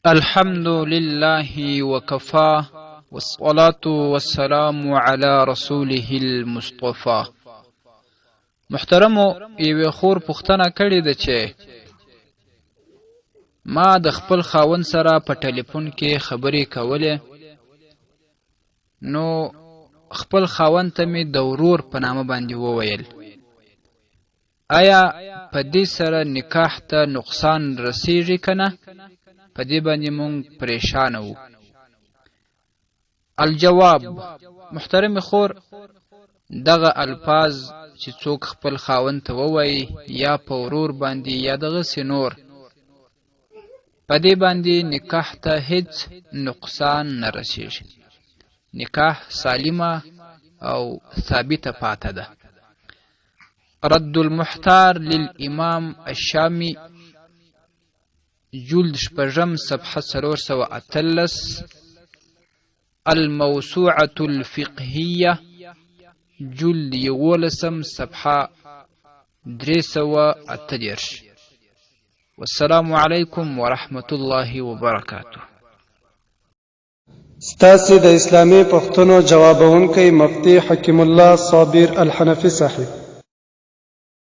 الحمد لله وكفى والصلاة والسلام على رسوله المصطفى. محترمو یوې خور پوښتنه کړې ده چې ما د خپل خاوند سره په ټلیفون کې خبرې کولې، نو خپل خاوند ته مې د ورور په نامه باندې وویل. آیا په دې سره نکاح ته نقصان رسیږي که نه؟ په دې باندې مونږ پریشانه وو. الجواب: محترم خور، دغه الفاظ چې څوک خپل خاوند ته ووایي یا په ورور باندې یا دغسې نور، په دې باندې نکاح ته هیڅ نقصان نه رسیږي. نکاح سالمه او ثابته پاته ده. رد المحتار للامام الشامی، جلد شپږم صفحه 318. الموسوعة الفقهية، جلد 11 صفحه 338. والسلام علیکم ورحمة الله وبرکاته. ستاسې د اسلامي پوښتنو جوابونکی مفتي حکیم الله صابر الحنفي صاحب.